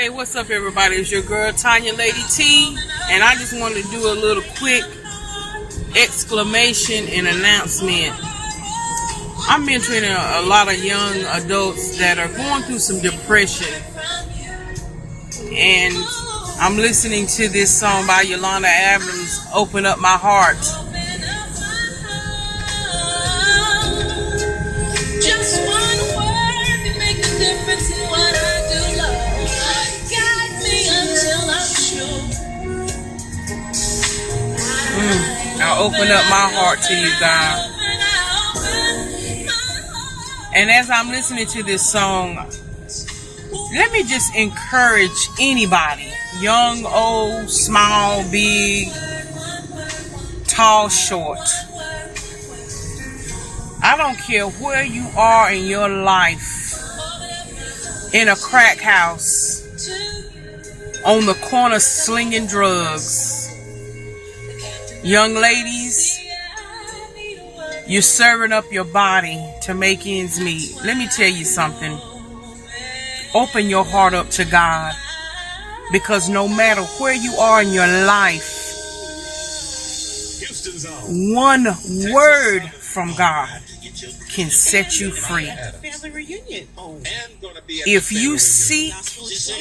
Hey, what's up, everybody? It's your girl Tanya Lady T, and I just wanted to do a little quick exclamation and announcement. I'm mentoring a lot of young adults that are going through some depression, and I'm listening to this song by Yolanda Adams, "Open Up My Heart." Just one word can make a difference in what I do, Lord. Guide me until I'm sure. I'll open up my heart to you, God. And as I'm listening to this song, let me just encourage anybody, young, old, small, big, tall, short. I don't care where you are in your life, in a crack house, on the corner slinging drugs. Young ladies, you're serving up your body to make ends meet. Let me tell you something. Open your heart up to God, because no matter where you are in your life, one word from God can set you free. If you seek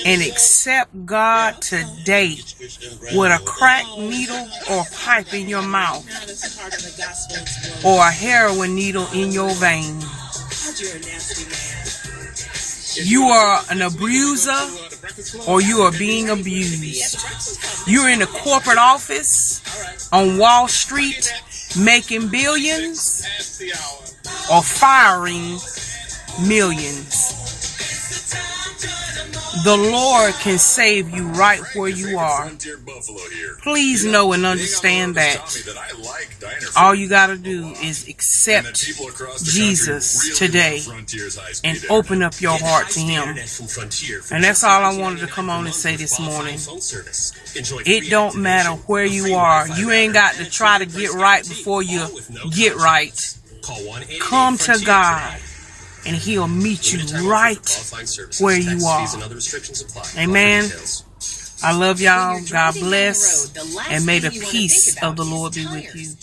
and accept God today with a cracked needle or pipe in your mouth, or a heroin needle in your vein, you are an abuser or you are being abused. You're in a corporate office on Wall Street making billions or firing millions. The Lord can save you right where you are. Please know and understand that all you got to do is accept Jesus today and open up your heart to Him. And that's all I wanted to come on and say this morning. It don't matter where you are. You ain't got to try to get right before you get right. Come to God, and He'll meet you right where you are. Amen. I love y'all. God bless. And may the peace of the Lord be with you.